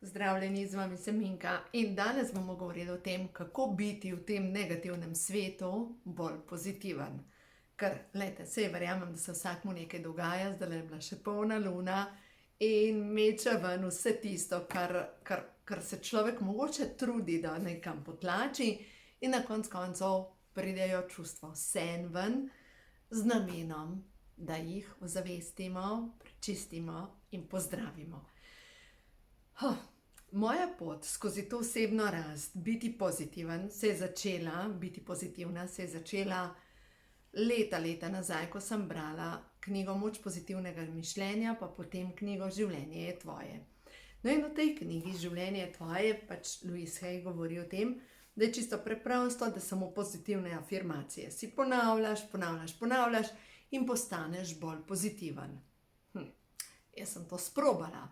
Zdravljeni, z vami sem Minka in danes bomo govorili o tem, kako biti v tem negativnem svetu bolj pozitiven. Ker, glejte, sej verjamem, da se vsakmu nekaj dogaja, zdaj je bila še polna luna in meče ven vse tisto, kar se človek mogoče trudi, da nekam potlači, in na konec koncev pridejo čustva vseeno ven z namenom, da jih ozavestimo, prečistimo in pozdravimo. Moja pot skozi to osebno rast, biti pozitiven, se je začela, biti pozitivna, se je začela leta nazaj, ko sem brala knjigo Moč pozitivnega mišljenja, pa potem knjigo Življenje je tvoje. No, in v tej knjigi Življenje je tvoje, pač Louise Hay govori o tem, da je čisto preprosto, da samo pozitivne afirmacije si ponavljaš in postaneš bolj pozitiven. Jaz sem to sprobala.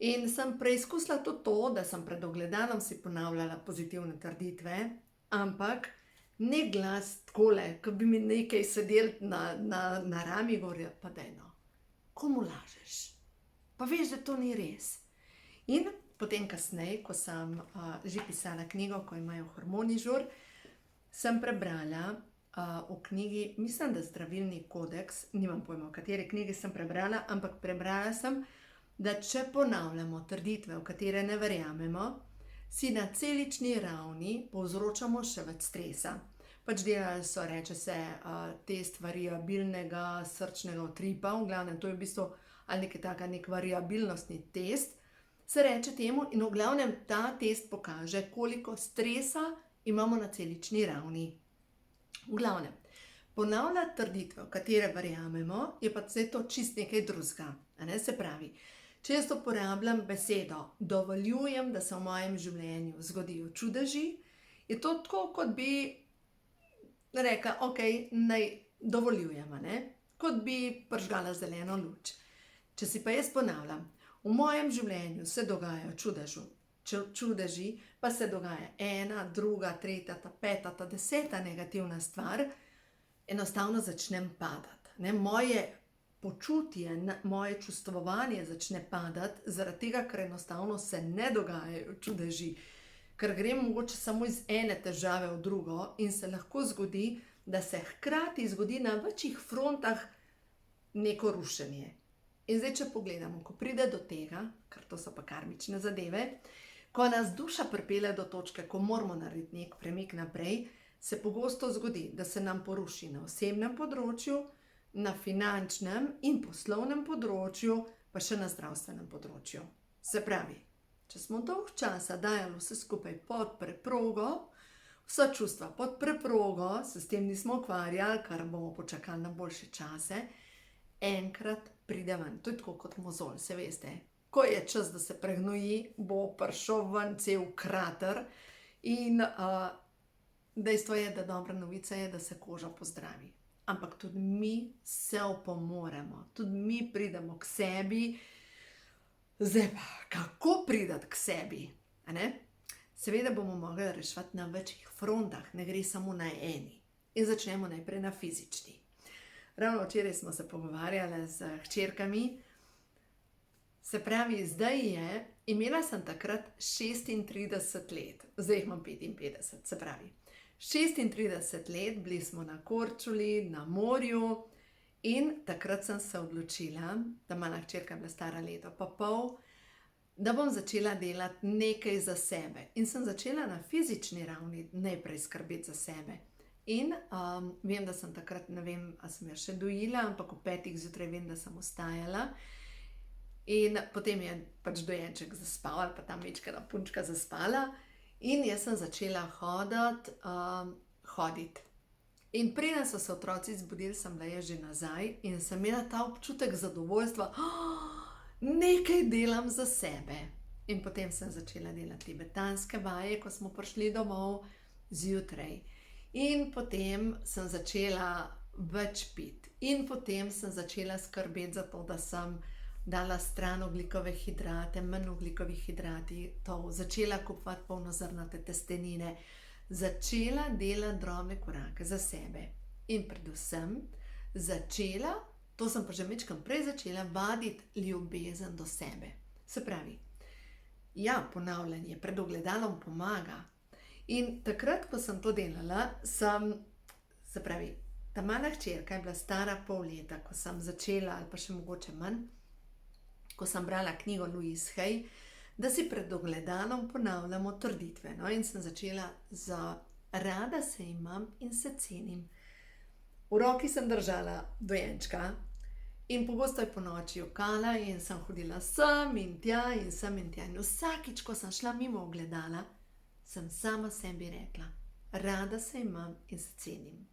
In sem preizkusila tudi to, da sem pred ogledalom si ponavljala pozitivne trditve, ampak ne glas takole, ko bi mi nekaj sedel na rami, govorila, pa daj no, komu lažeš? Pa veš, da to ni res. In potem kasneje, ko sem že pisala knjigo, ko imajo hormoni žur, sem prebrala v knjigi, mislim, da Zdravilni kodeks, nimam pojma, v kateri knjigi sem prebrala, ampak prebrala sem, da če ponavljamo trditve, v katere ne verjamemo, si na celični ravni povzročamo še več stresa. Pač delali so, reče se, test variabilnega srčnega utripa, v glavnem to je v bistvu ali nekaj taka, nek variabilnostni test, se reče temu, in v glavnem ta test pokaže, koliko stresa imamo na celični ravni. V glavnem, ponavljati trditve, v katere verjamemo, je pa vse to čist nekaj drugega, se pravi. Če jaz uporabljam besedo dovoljujem, da se v mojem življenju zgodijo čudeži, je to tako, kot bi rekla, ok, naj dovoljujem, kot bi prižgala zeleno luč. Če si pa jaz ponavljam, v mojem življenju se dogajajo čudeži, pa se dogaja ena, druga, tretja, ta peta, ta deseta negativna stvar, enostavno začnem padati. Moje počutje, moje čustvovanje začne padati, zaradi tega, ker enostavno se ne dogajajo čudeži, ker grem mogoče samo iz ene težave v drugo in se lahko zgodi, da se hkrati zgodi na večjih frontah neko rušenje. In zdaj, če pogledamo, ko pride do tega, ker to so pa karmične zadeve, ko nas duša pripelje do točke, ko moramo narediti nek premik naprej, se pogosto zgodi, da se nam poruši na osebnem področju, na finančnem in poslovnem področju, pa še na zdravstvenem področju. Se pravi, če smo dolg časa dajali vse skupaj pod preprogo, vsa čustva pod preprogo, se s tem nismo ukvarjali, kar bomo počakali na boljše čase, enkrat pride ven. To je tako kot mozolj, se veste. Ko je čas, da se pregnoji, bo prišel ven cel krater in dejstvo je, da dobra novica je, da se koža pozdravi. Ampak tudi mi se opomoremo, tudi mi pridemo k sebi. Zdaj pa, kako prideti k sebi? Seveda bomo mogli reševati na večjih frontah, ne gre samo na eni. In začnemo najprej na fizični. Ravno včeraj smo se pogovarjali z hčerkami. Se pravi, imela sem takrat 36 let, zdaj jih imam 55, se pravi. 36 let, bili smo na Korčuli, na morju, in takrat sem se odločila, da mala hčerka je bila stara leto pa pol, da bom začela delati nekaj za sebe. In sem začela na fizični ravni najprej skrbeti za sebe. In vem, da sem takrat, ne vem, a sem jo še dojila, ampak ob 5 zjutraj vem, da sem vstajala. In potem je pač dojenček zaspal, ali pa ta mečkana punčka zaspala. In jaz sem začela hoditi. In preden so se otroci zbudili, sem bila jaz že nazaj in sem imela ta občutek zadovoljstva, nekaj delam za sebe. In potem sem začela delati tibetanske vaje, ko smo prišli domov zjutraj. In potem sem začela več piti. In potem sem začela skrbeti za to, da sem dala stran ogljikove hidrate, manj ogljikovih hidratov, začela kupovati polnozrnate testenine, začela delati drobne korake za sebe. In predvsem začela, to sem pa že majčkeno prej začela, vaditi ljubezen do sebe. Se pravi, Ja, ponavljanje pred ogledalom pomaga. In takrat, ko sem to delala, se pravi, ta mala hčerka je bila stara pol leta, ko sem začela, ali pa še mogoče manj, ko sem brala knjigo Louise Hay, da si pred ogledalom ponavljamo trditve. No, in sem začela z rada se imam in se cenim. V roki sem držala dojenčka in pogosto je po noči jokala in sem hodila sem in tja in sem in tja. In vsakič, ko sem šla mimo ogledala, sem sama sebi rekla, rada se imam in se cenim.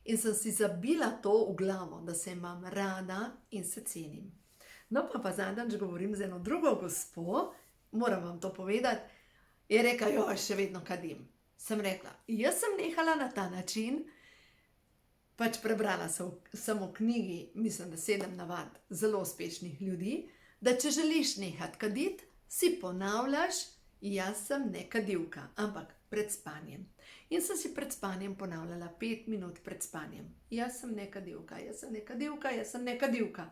In sem si zabila to v glavo, da se imam rada in se cenim. No pa zadnjič govorim z eno drugo gospo, moram vam to povedati, je rekla, joj, še vedno kadim. Sem rekla, jaz sem nehala na ta način, pač prebrala sem v knjigi, mislim, da 7 navad zelo uspešnih ljudi, da če želiš nehati kaditi, si ponavljaš, jaz sem nekadilka, ampak pred spanjem. In sem si pred spanjem ponavljala 5 minut pred spanjem. Jaz sem nekadilka, jaz sem nekadilka, jaz sem nekadilka.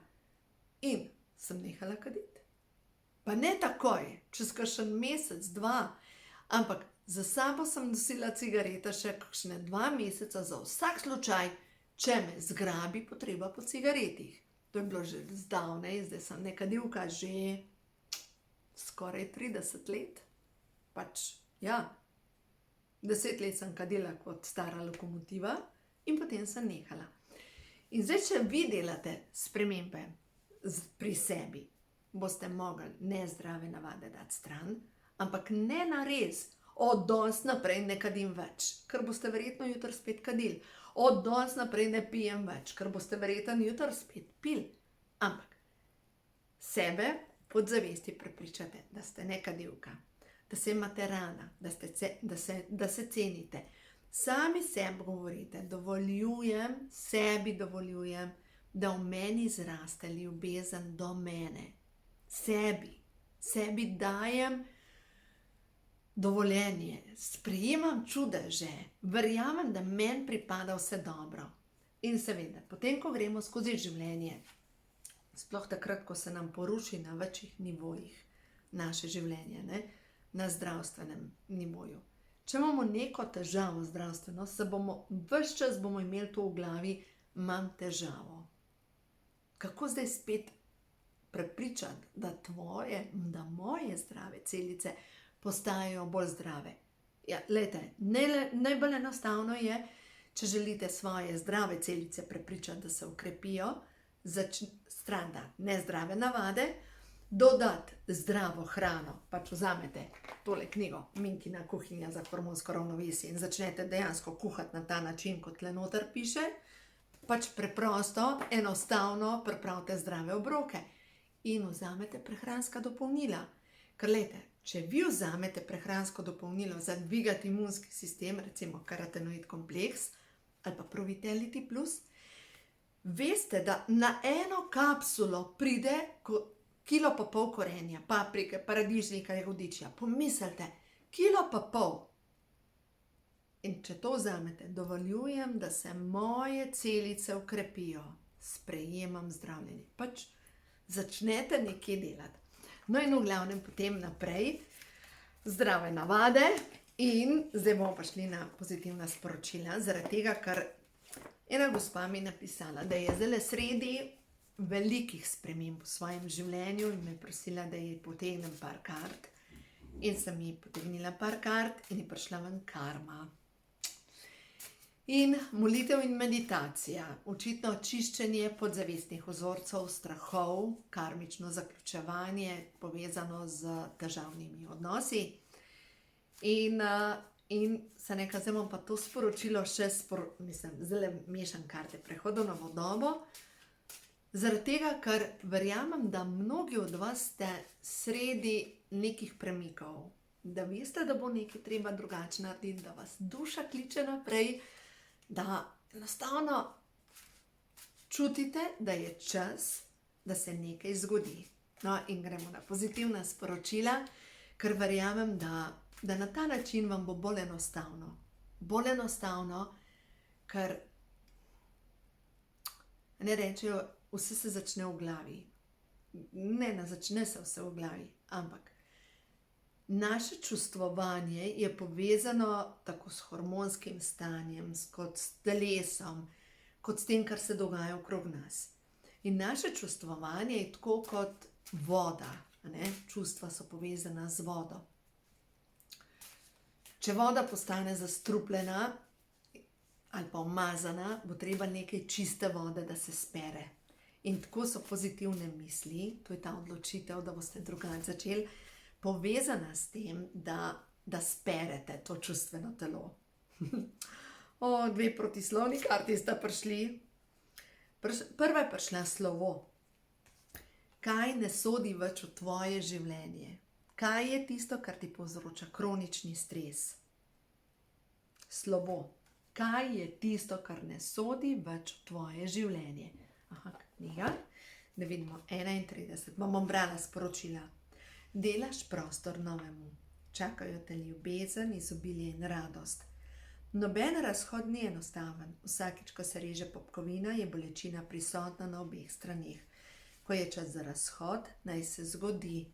In sem nehala kaditi. Pa ne takoj, čez kakšen mesec, 2, ampak za sabo sem nosila cigarete še kakšne 2 meseca za vsak slučaj, če me zgrabi potreba po cigaretih. To je bilo že zdavnej, zdaj sem nekadilka že skoraj 30 let. Pač, ja, 10 let sem kadila kot stara lokomotiva in potem sem nehala. In zdaj, če vi delate spremembe pri sebi, boste mogli nezdrave navade dati stran, ampak ne nares, od danes naprej ne kadim več, ker boste verjetno jutri spet kadili. Od danes naprej ne pijem več, ker boste verjetno jutri spet pili. Ampak sebe podzavesti prepričate, da ste nekadilka, da se imate rada, da se cenite. Sami sebi govorite, sebi dovoljujem, da v meni zraste ljubezen do mene. Sebi dajem dovoljenje, sprejemam čudeže, verjamem, da meni pripada vse dobro. In seveda, potem, ko gremo skozi življenje, sploh takrat, ko se nam poruši na večjih nivojih naše življenje, ne, na zdravstvenem nivoju. Če imamo neko težavo zdravstveno, ves čas bomo imeli to v glavi, imam težavo. Kako zdaj spet prepričati, da moje zdrave celice postajajo bolj zdrave? Ja, glejte, najbolj enostavno je, če želite svoje zdrave celice prepričati, da se ukrepijo, stran dati nezdrave navade, dodati zdravo hrano, pač vzamete tole knjigo Minkina kuhinja za hormonsko ravnovesje in začnete dejansko kuhati na ta način, kot tle noter piše, pač preprosto, enostavno pripravite zdrave obroke in vzamete prehranska dopolnila. Ker glejte, če vi vzamete prehransko dopolnilo za dvigati imunski sistem, recimo karotenoid kompleks ali pa Provitality Plus, veste, da na eno kapsulo pride 1,5 kg korenja, paprike, paradižnika, jagodičja. Pomislite, 1,5 kg. In če to vzamete, dovoljujem, da se moje celice ukrepijo, sprejemam zdravljenje. Pač začnete nekje delati. No in v glavnem potem naprej, zdrave navade in zdaj bomo pa šli na pozitivna sporočila, zaradi tega, ker ena gospa mi je napisala, da je zdaj sredi velikih sprememb v svojem življenju in me prosila, da ji potegnem par kart. In sem ji potegnila par kart in je prišla ven karma. In molitev in meditacija, očitno čiščenje podzavestnih vzorcev, strahov, karmično zaključevanje, povezano z težavnimi odnosi. In se nekaj, zdaj bom pa to sporočilo še, zdaj mešam karte, prehodu na novo dobo, zaradi tega, ker verjamem, da mnogi od vas ste sredi nekih premikov, da veste, da bo nekaj treba drugače narediti, da vas duša kliče naprej, da enostavno čutite, da je čas, da se nekaj zgodi. No in gremo na pozitivna sporočila, ker verjamem, da na ta način vam bo bolj enostavno. Bolj enostavno, ker ne rečejo, vse se začne v glavi. Ne začne se vse v glavi, ampak Naše čustvovanje je povezano tako s hormonskim stanjem, kot s telesom, kot s tem, kar se dogaja okrog nas. In naše čustvovanje je tako kot voda. Ne? Čustva so povezana z vodo. Če voda postane zastrupljena ali pa umazana, bo treba nekaj čiste vode, da se spere. In tako so pozitivne misli, to je ta odločitev, da boste drugače začeli, povezana s tem, da sperete to čustveno telo. Dve protislovni karti sta prišli. Prva je prišla slovo. Kaj ne sodi več v tvoje življenje? Kaj je tisto, kar ti povzroča kronični stres? Slovo. Kaj je tisto, kar ne sodi več v tvoje življenje? Knjiga. Da vidimo, 31. Bom brala sporočila. Delaš prostor novemu. Čakajo te ljubezen, izobilje in radost. Noben razhod ni enostaven. Vsakič, ko se reže popkovina, je bolečina prisotna na obeh straneh. Ko je čas za razhod, naj se zgodi.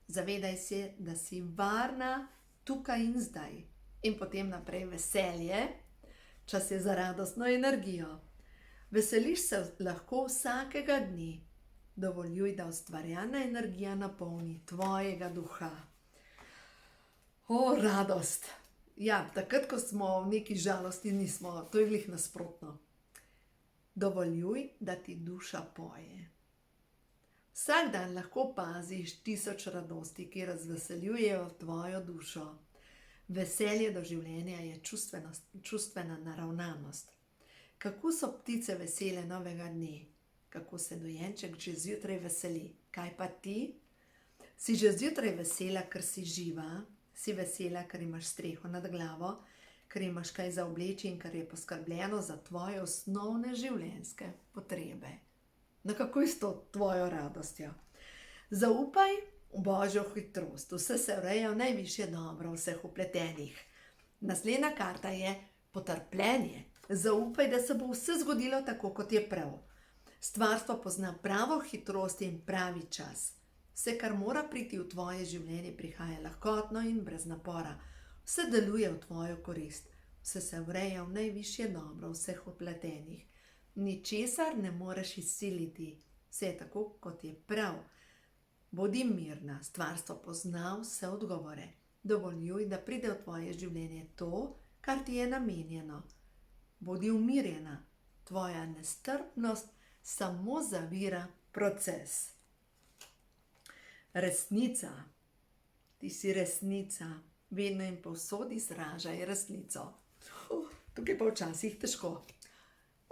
Zavedaj se, da si varna tukaj in zdaj. In potem naprej veselje. Čas je za radostno energijo. Veseliš se lahko vsakega dni. Dovoljuj, da ustvarjalna energija napolni tvojega duha. Radost. Ja, takrat, ko smo v neki žalosti, nismo, to je glih nasprotno. Dovoljuj, da ti duša poje. Vsak dan lahko opaziš 1000 radosti, ki razveseljujejo tvojo dušo. Veselje do življenja je čustvena naravnanost. Kako so ptice vesele novega dne? Kako se dojenček že zjutraj veseli? Kaj pa ti? Si že zjutraj vesela, ker si živa? Si vesela, ker imaš streho nad glavo, ker imaš kaj za obleči in ker je poskrbljeno za tvoje osnovne življenjske potrebe? Kako je s to tvojo radostjo? Zaupaj v Božjo hitrost. Vse se ureja v najvišje dobro vseh vpletenih. Naslednja karta je potrpljenje. Zaupaj, da se bo vse zgodilo tako, kot je prav. Stvarstvo pozna pravo hitrost in pravi čas. Vse, kar mora priti v tvoje življenje, prihaja lahkotno in brez napora. Vse deluje v tvojo korist. Vse se ureja v najvišje dobro vseh vpletenih. Ničesar ne moreš izsiliti. Vse je tako, kot je prav. Bodi mirna, stvarstvo pozna vse odgovore. Dovoljuj, da pride v tvoje življenje to, kar ti je namenjeno. Bodi umirjena, tvoja nestrpnost samo zavira proces. Resnica. Ti si resnica. Vedno in povsod izražaj resnico. Tukaj pa včasih težko.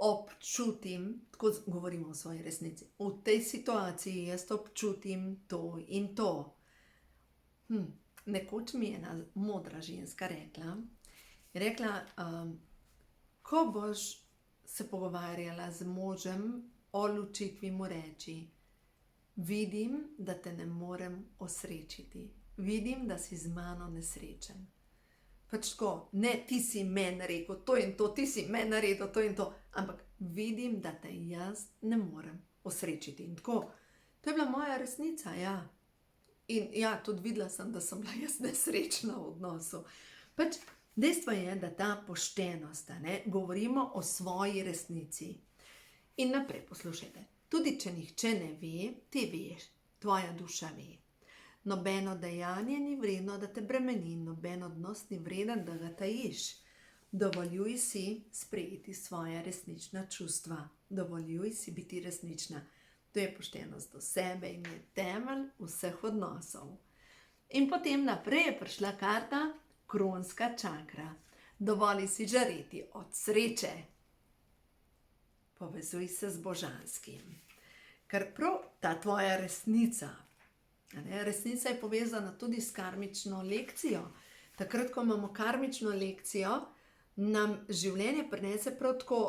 Občutim, tako govorimo o svoji resnici, v tej situaciji jaz občutim to in to. Nekoč mi je ena modra ženska rekla, ko boš se pogovarjala z možem o ločitvi, mu reči, vidim, da te ne morem osrečiti. Vidim, da si z mano nesrečen. Pač tako, ne ti si meni rekel to in to, ti si meni naredil to in to, ampak vidim, da te jaz ne morem osrečiti. In tako, to je bila moja resnica, ja. In ja, tudi videla sem, da sem bila jaz nesrečna v odnosu. Pač dejstvo je, da ta poštenost, govorimo o svoji resnici. In naprej poslušajte, tudi če nihče ne ve, ti veš, tvoja duša ve. Nobeno dejanje ni vredno, da te bremeni, noben odnos ni vreden, da ga tajiš. Dovoljuj si sprejeti svoje resnična čustva. Dovoljuj si biti resnična. To je poštenost do sebe in je temelj vseh odnosov. In potem naprej je prišla karta kronska čakra. Dovoli si žareti od sreče. Povezuj se z božanskim. Ker prav ta tvoja resnica, resnica je povezana tudi s karmično lekcijo. Takrat, ko imamo karmično lekcijo, nam življenje prinese prav tako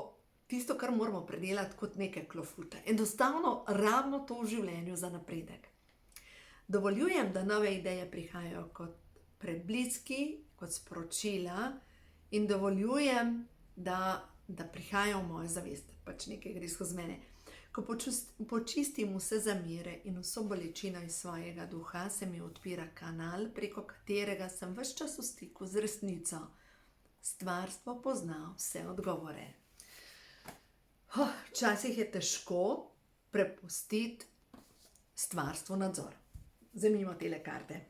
tisto, kar moramo predelati kot neke klofute. Enostavno rabimo to v življenju za napredek. Dovoljujem, da nove ideje prihajajo kot prebliski, kot sporočila in dovoljujem, da prihajajo v mojo zavest. Pač nekaj gre skozi mene. Ko počistim vse zamere in vso bolečino iz svojega duha, se mi odpira kanal, preko katerega sem ves čas v stiku z resnico. Stvarstvo pozna vse odgovore. Včasih je težko prepustiti stvarstvu nadzor. Vzemimo tele karte.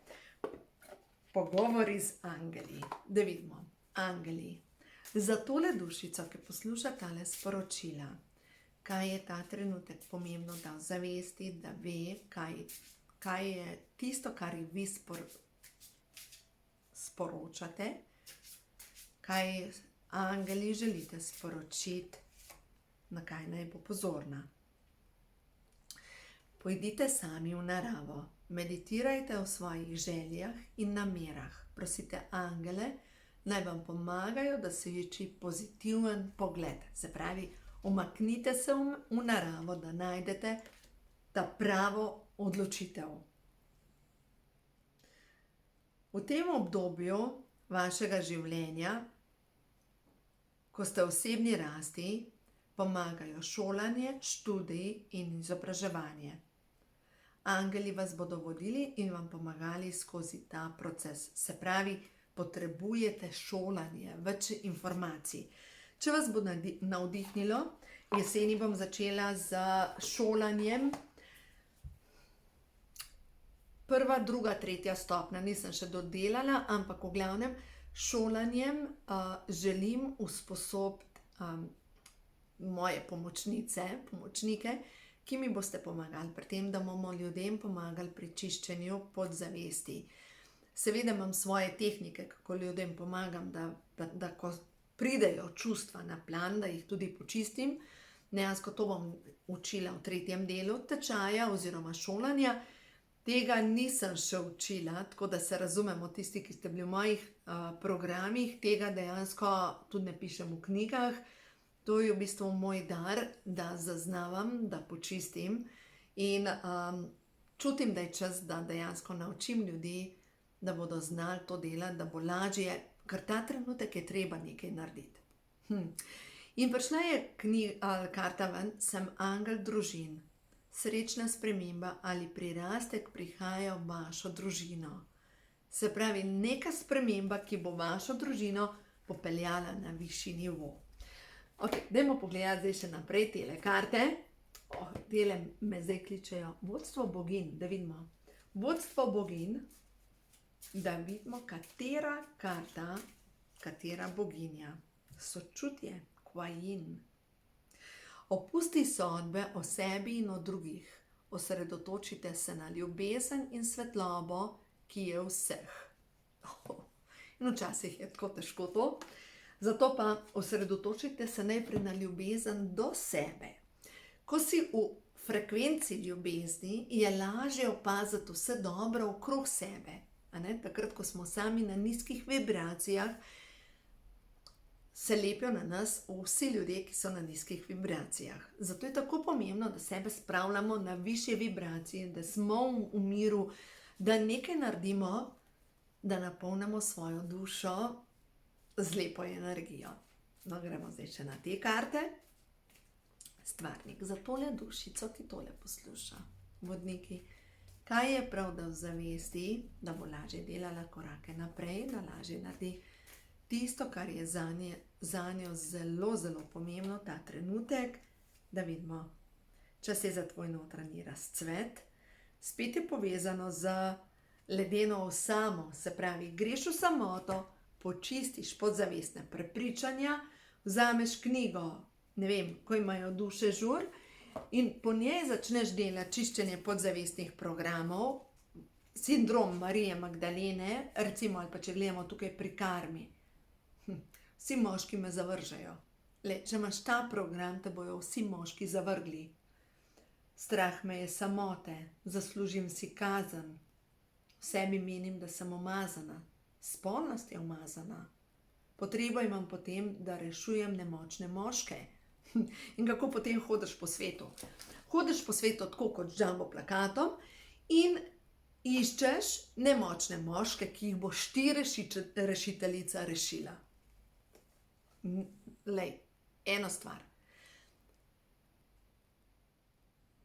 Pogovori z angeli. Da vidimo. Angeli. Za tole dušico, ki posluša tale sporočila, kaj je ta trenutek pomembno, da zavesti, da ve, kaj je tisto, kar vi sporočate, kaj angeli želite sporočiti, na kaj naj bo pozorna. Pojdite sami v naravo, meditirajte o svojih željah in namerah, prosite angele, naj vam pomagajo doseči pozitiven pogled. Se pravi, umaknite se v naravo, da najdete ta pravo odločitev. V tem obdobju vašega življenja, ko ste v osebni rasti, pomagajo šolanje, študij in izobraževanje. Angeli vas bodo vodili in vam pomagali skozi ta proces. Se pravi, potrebujete šolanje, več informacij. Če vas bo navdihnilo, jeseni bom začela z šolanjem. 1., 2., 3. stopnja, nisem še dodelala, ampak v glavnem šolanjem želim usposobiti moje pomočnike, ki mi boste pomagali pri tem, da bomo ljudem pomagali pri čiščenju podzavesti. Seveda imam svoje tehnike, kako ljudem pomagam, da ko pridejo čustva na plan, da jih tudi počistim. Dejansko to bom učila v 3. delu tečaja oziroma šolanja. Tega nisem še učila, tako da se razumemo tisti, ki ste bili v mojih programih. Tega dejansko tudi ne pišem v knjigah. To je v bistvu moj dar, da zaznavam, da počistim in čutim, da je čas, da dejansko naučim ljudi, da bodo znali to delati, da bo lažje, ker ta trenutek je treba nekaj narediti. In prišla je karta ven, sem angel družin. Srečna sprememba ali prirastek prihaja v vašo družino. Se pravi, neka sprememba, ki bo vašo družino popeljala na višji nivo. Ok, dajmo pogledati zdaj še naprej tele karte. Tele me zdaj kličejo vodstvo bogin, da vidimo. Vodstvo bogin, da vidimo, katera karta, katera boginja. Sočutje, Kuan-Yin. Opusti sodbe o sebi in o drugih. Osredotočite se na ljubezen in svetlobo, ki je vseh. In včasih je tako težko to. Zato pa osredotočite se najprej na ljubezen do sebe. Ko si v frekvenci ljubezni, je lažje opaziti vse dobro okrog sebe. Takrat, ko smo sami na nizkih vibracijah, se lepijo na nas vsi ljudje, ki so na nizkih vibracijah. Zato je tako pomembno, da sebe spravljamo na višje vibracije, da smo v miru, da nekaj naredimo, da napolnimo svojo dušo z lepo energijo. No, gremo zdaj še na te karte. Stvarnik, za tole dušico, ki tole posluša. Vodniki, kaj je prav, da v zavesti, da bo lažje delala korake naprej, da lažje naredi tisto, kar je zanjo zelo, zelo pomembno, ta trenutek, da vidimo, čas je za tvoj notranji razcvet. Spet je povezano z ledeno osamo, se pravi, greš v samoto, počistiš podzavestne prepričanja, vzameš knjigo, ne vem, ko imajo duše žur, in po njej začneš delati čiščenje podzavestnih programov, sindrom Marije Magdalene, recimo, ali pa če gledamo tukaj pri karmi. Vsi moški me zavržejo. Če imaš ta program, te bojo vsi moški zavrgli. Strah me je samote, zaslužim si kazen. V sebi menim, da sem umazana. Spolnost je umazana. Potrebo imam potem, da rešujem nemočne moške. In kako potem hodiš po svetu? Hodiš po svetu tako kot z jumbo plakatom in iščeš nemočne moške, ki jih boš ti rešiteljica rešila. Lej, eno stvar.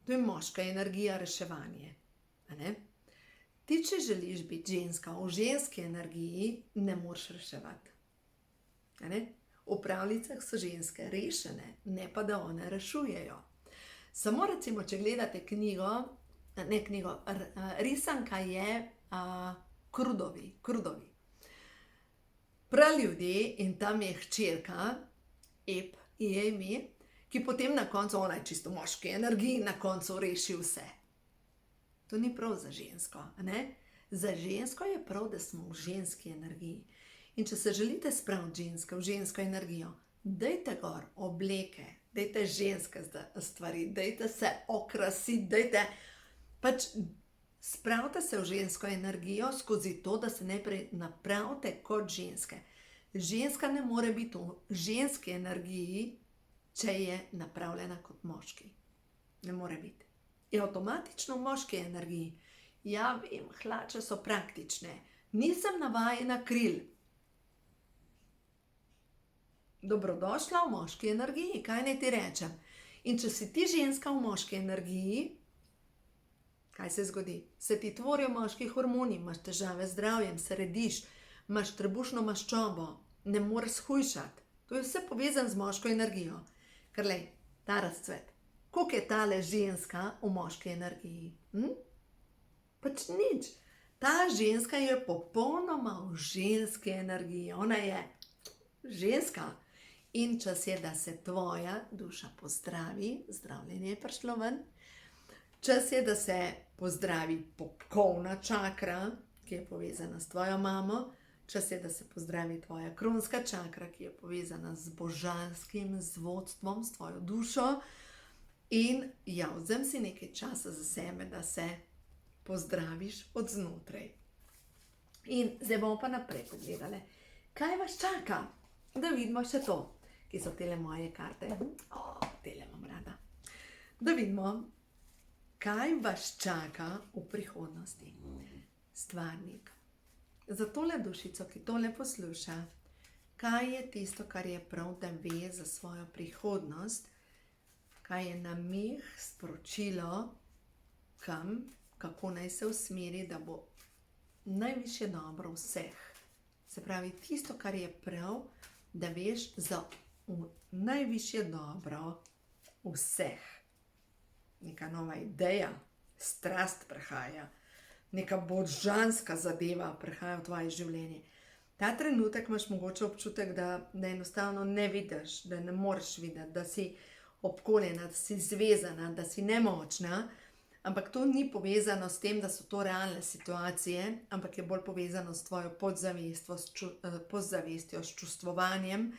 To je moška energija, reševanje. A ne? Ti, če želiš biti ženska, v ženski energiji ne moreš reševati. A ne? V pravljicah so ženske rešene, ne pa da one rešujejo. Samo recimo, če gledate risanka je Krudovi. Praljudje in tam je hčerka, Ep je ime, ki potem na koncu, ona je čisto moški energiji, na koncu reši vse. To ni prav za žensko, ne? Za žensko je prav, da smo v ženski energiji. In če se želite spraviti ženske v žensko energijo, dajte gor obleke, dajte ženske stvari, dajte se okrasiti, dajte spravite se v žensko energijo skozi to, da se najprej napravite kot ženske. Ženska ne more biti v ženski energiji, če je napravljena kot moški. Ne more biti. Je avtomatično v moški energiji. Ja, vem, hlače so praktične. Nisem navajena kril. Dobrodošla v moški energiji, kaj naj ti rečem? In če si ti ženska v moški energiji, kaj se zgodi? Se ti tvorijo moški hormoni, imaš težave z zdravjem, se rediš, imaš trebušno maščobo, ne moreš shujšati. To je vse povezano z moško energijo. Ker lej, ta razcvet. Koliko je tale ženska v moški energiji? Pač nič. Ta ženska je popolnoma v ženski energiji. Ona je ženska. In čas je, da se tvoja duša pozdravi, zdravljenje je prišlo ven. Čas je, da se pozdravi popkovna čakra, ki je povezana s tvojo mamo. Čas je, da se pozdravi tvoja kronska čakra, ki je povezana z božanskim, z vodstvom, s tvojo dušo. In ja, vzem si nekaj časa za sebe, da se pozdraviš od znotraj. In zdaj bomo pa naprej pogledali, kaj vas čaka, da vidimo še to, ki so tele moje karte. Tele imam rada. Da vidimo, kaj vas čaka v prihodnosti. Stvarnik. Za tole dušico, ki tole posluša, kaj je tisto, kar je prav, da ve za svojo prihodnost, kaj je namig, sporočilo, kam, kako naj se usmeri, da bo najvišje dobro vseh. Se pravi, tisto, kar je prav, da veš za najvišje dobro vseh. Neka nova ideja, strast prihaja, neka božanska zadeva prihaja v tvoje življenje. Ta trenutek imaš mogoče občutek, da enostavno ne vidiš, da ne moreš videti, da si obkoljena, da si zvezana, da si nemočna, ampak to ni povezano s tem, da so to realne situacije, ampak je bolj povezano s tvojo podzavestjo, s čustvovanjem.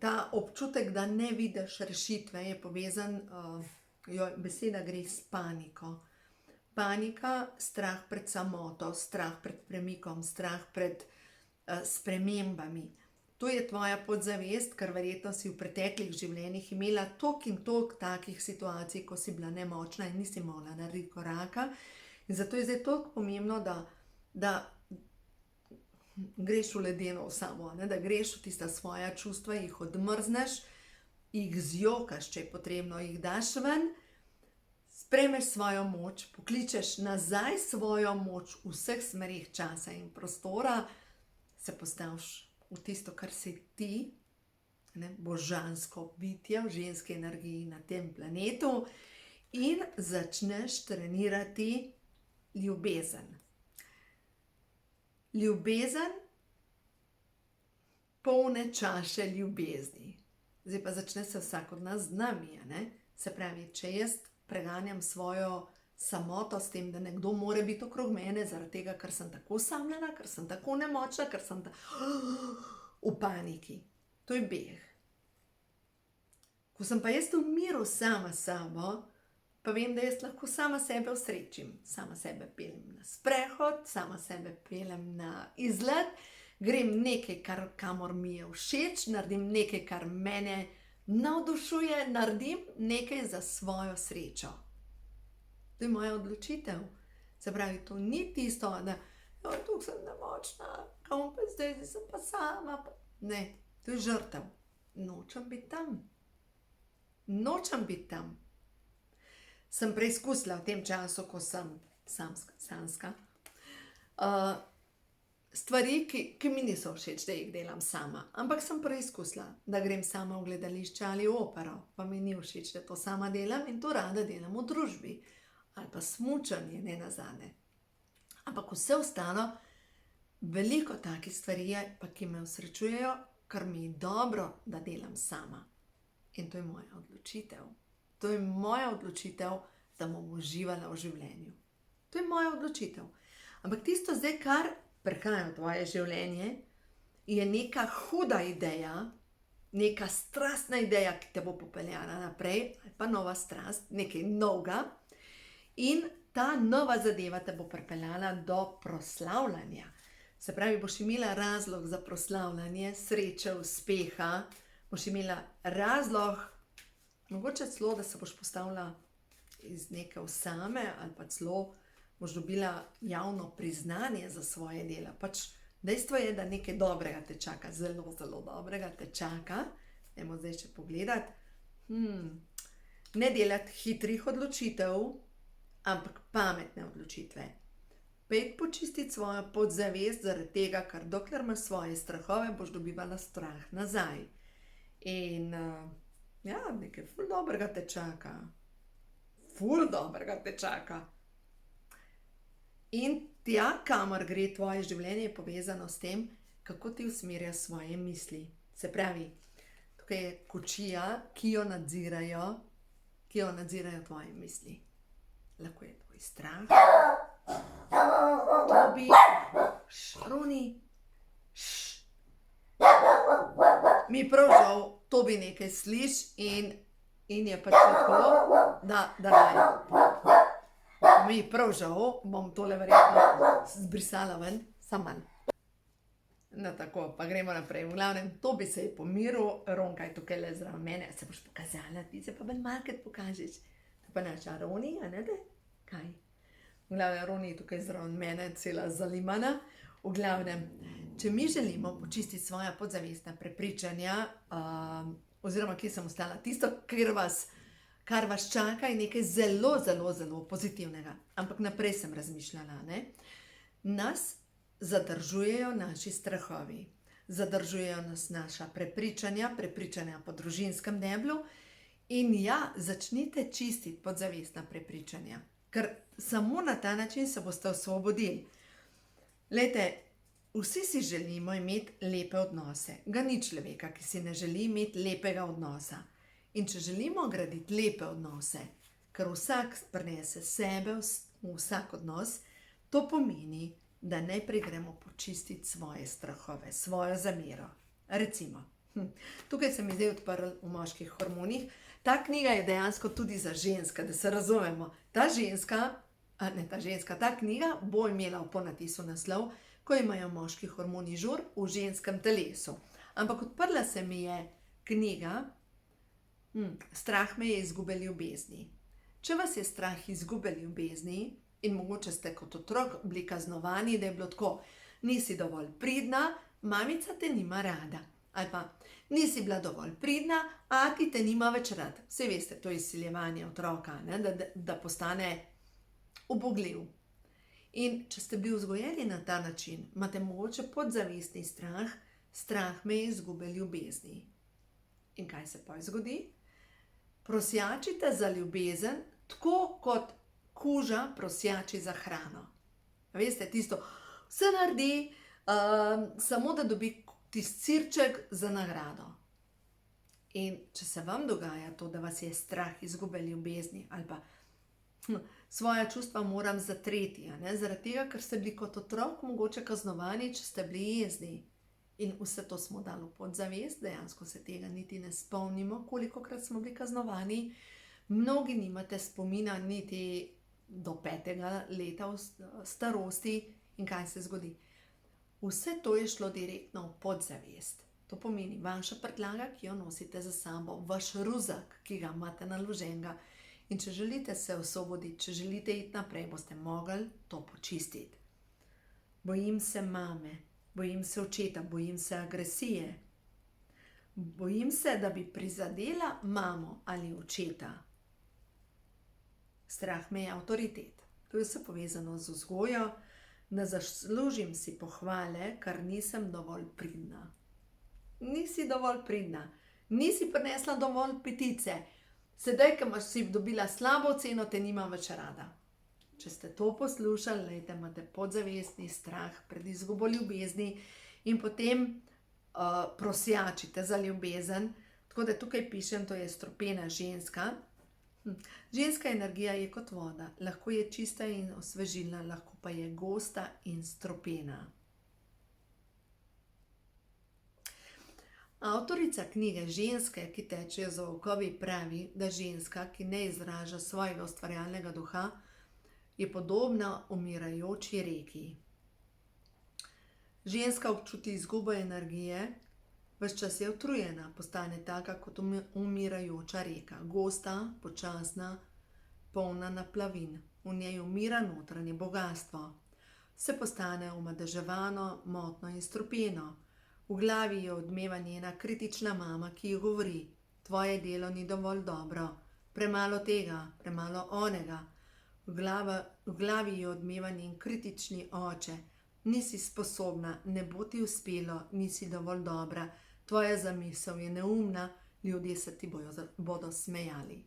Ta občutek, da ne vidiš rešitve, je povezan, beseda gre s paniko. Panika, strah pred samoto, strah pred premikom, strah pred spremembami. To je tvoja podzavest, ker verjetno si v preteklih življenjih imela toliko in toliko takih situacij, ko si bila nemočna in nisi mogla narediti koraka. In zato je zdaj toliko pomembno, da greš v ledeno osamo, da greš v tista svoja čustva, jih odmrzneš, jih zjokaš, če je potrebno, jih daš ven, sprejmeš svojo moč, pokličeš nazaj svojo moč v vseh smerih časa in prostora, se postaviš v tisto, kar si ti, božansko bitje v ženski energiji na tem planetu, in začneš trenirati ljubezen. Ljubezen, polne čaše ljubezni. Zdaj pa začne se vsak od nas z nami, Se pravi, če jaz preganjam svojo samoto s tem, da nekdo mora biti okrog mene, zaradi tega, ker sem tako osamljena, ker sem tako nemočna, ker sem v paniki. To je beg. Ko sem pa jaz v miru sama s sabo, pa vem, da jaz lahko sama sebe osrečim. Sama sebe peljem na sprehod, sama sebe peljem na izlet, grem nekaj, kamor mi je všeč, naredim nekaj, kar mene navdušuje, naredim nekaj za svojo srečo. To je moja odločitev. Se pravi, to ni tisto, da tukaj sem nemočna, kam pa zdaj sem pa sama. Ne, to je žrtev. Nočem biti tam. nočem biti tam. Sem preizkusila v tem času, ko sem samska, stvari, ki mi niso všeč, da jih delam sama. Ampak sem preizkusila, da grem sama v gledališče ali v opero, pa mi ni všeč, da to sama delam in to rada delam v družbi. Ali pa smučanje, ne nazadnje. Ampak vse ostalo, veliko takih stvari je, pa ki me osrečujejo, kar mi je dobro, da delam sama. In to je moja odločitev. To je moja odločitev, da bom uživala v življenju. To je moja odločitev. Ampak tisto zdaj, kar prihaja v tvoje življenje, je neka huda ideja, neka strastna ideja, ki te bo popeljala naprej, ali pa nova strast, nekaj novega. In ta nova zadeva te bo pripeljala do proslavljanja. Se pravi, boš imela razlog za proslavljanje, sreče, uspeha, boš imela razlog, mogoče celo, da se boš postavila iz neke osame, ali pa celo boš dobila javno priznanje za svoje dela. Pač dejstvo je, da nekaj dobrega te čaka, zelo, zelo dobrega te čaka. Dajmo zdaj še pogledati. Ne delati hitrih odločitev, ampak pametne odločitve. Pejt počistiti svojo podzavest zaradi tega, ker dokler imaš svoje strahove, boš dobivala strah nazaj. In nekaj ful dobrega te čaka. Ful dobrega te čaka. In tja, kamor gre tvoje življenje, je povezano s tem, kako ti usmerjaš svoje misli. Se pravi, tukaj je kočija, ki jo nadzirajo tvoje misli. Lahko je tvoj strah. Tobi, Roni, mi prav žal, Tobi nekaj sliš in je pač tako, da mi prav žal, bom tole verjetno zbrisala ven, samo manj. No tako, pa gremo naprej. V glavnem, Tobi se je pomiril, Ronka je tukaj le zraven mene, se boš pokazala, ti se pa ven market pokažeš. To pa naša Roni, a ne de? Kaj? V glavnem, Roni je tukaj zraven mene, cela zalimana. V glavnem, če mi želimo počistiti svoja podzavestna prepričanja, oziroma kje sem ostala, tisto, kar vas čaka, je nekaj zelo, zelo, zelo pozitivnega. Ampak naprej sem razmišljala, ne? Nas zadržujejo naši strahovi. Zadržujejo nas naša prepričanja po družinskem deblu. In začnite čistiti podzavestna prepričanja. Ker samo na ta način se boste osvobodili. Glejte, vsi si želimo imeti lepe odnose. Ga ni človeka, ki si ne želi imeti lepega odnosa. In če želimo graditi lepe odnose, ker vsak prinese sebe v vsak odnos, to pomeni, da najprej gremo počistiti svoje strahove, svojo zamero. Recimo, tukaj se mi zdaj odprl v moških hormonih. Ta knjiga je dejansko tudi za ženske, da se razumemo. Ta knjiga bo imela v ponatisu naslov, ko imajo moški hormoni žur v ženskem telesu. Ampak odprla se mi je knjiga Strah me je izgube ljubezni. Če vas je strah izgube ljubezni in mogoče ste kot otrok bili kaznovani, da je bilo tako, nisi dovolj pridna, mamica te nima rada. Ali pa nisi bila dovolj pridna, ati te nima več rad. Saj veste, to je izsiljevanje otroka, ne? Da postane ubogljiv. In če ste bili vzgojeni na ta način, imate mogoče podzavestni strah, strah me je izgube ljubezni. In kaj se pa zgodi? Prosjačite za ljubezen, tako kot kuža prosjači za hrano. Veste, tisto vse naredi, samo da dobi tisti sirček za nagrado. In če se vam dogaja to, da vas je strah izgube ljubezni, ali pa svoja čustva moram zatreti, zaradi tega, ker ste bili kot otrok mogoče kaznovani, če ste bili jezni. In vse to smo dali v podzavest, dejansko se tega niti ne spomnimo, kolikokrat smo bili kaznovani. Mnogi nimate spomina niti do 5. leta starosti in kaj se zgodi. Vse to je šlo direktno v podzavest. To pomeni vaša prtljaga, ki jo nosite za sabo, vaš ruzak, ki ga imate naloženega. In če želite se osvoboditi, če želite iti naprej, boste mogli to počistiti. Bojim se mame. Bojim se očeta, bojim se agresije. Bojim se, da bi prizadela mamo ali očeta. Strah me je avtoritet. To je vse povezano z vzgojo. Ne zaslužim si pohvale, ker nisem dovolj pridna. Nisi dovolj pridna. Nisi prinesla dovolj petice. Sedaj, ko imaš si dobila slabo oceno, te nimam več rada. Če ste to poslušali, lejte, imate podzavestni strah pred izgubo ljubezni in potem prosjačite za ljubezen. Tako da tukaj pišem, to je strupena ženska. Ženska energija je kot voda, lahko je čista in osvežilna, lahko pa je gosta in strupena. Avtorica knjige Ženske, ki tečejo za volkovi, pravi, da ženska, ki ne izraža svojega ustvarjalnega duha, je podobna umirajoči reki. Ženska občuti izgubo energije, ves čas je utrujena, postane taka kot umirajoča reka, gosta, počasna, polna naplavin. V njej umira notranje bogastvo. Vse postane omadeževano, motno in strupeno. V glavi je odmeva njena kritična mama, ki ji govori: tvoje delo ni dovolj dobro, premalo tega, premalo onega. V glavi je odmeva njen kritični oče: nisi sposobna, ne bo ti uspelo, nisi dovolj dobra, tvoja zamisel je neumna, ljudje se ti bodo smejali.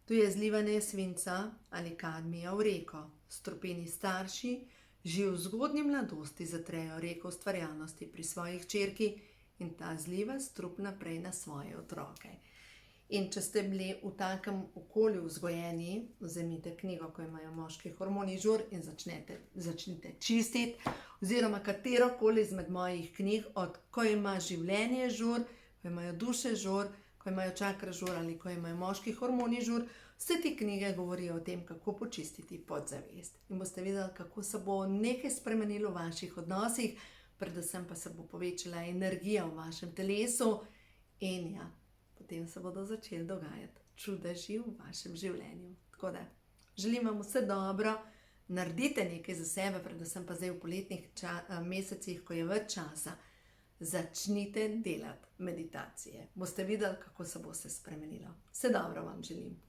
Tu je zlivanje svinca ali kadmija v reko. Strupeni starši že v zgodnji mladosti zatrejo reko ustvarjalnosti pri svoji hčerki in ta zliva strup naprej na svoje otroke. In če ste bili v takem okolju vzgojeni, vzemite knjigo, ko imajo moški hormoni žur in začnite čistiti, oziroma katerokoli izmed mojih knjig, od ko ima življenje žur, ko imajo duše žur, ko imajo čakre žur ali ko imajo moški hormoni žur, vse te knjige govorijo o tem, kako počistiti podzavest. In boste videli, kako se bo nekaj spremenilo v vaših odnosih, predvsem pa se bo povečala energija v vašem telesu in ja, potem se bodo začeli dogajati čudeži v vašem življenju. Tako da, želim vam vse dobro, naredite nekaj za sebe, predvsem pa zdaj v poletnih mesecih, ko je več časa, začnite delati meditacije. Boste videli, kako se bo vse spremenilo. Vse dobro vam želim.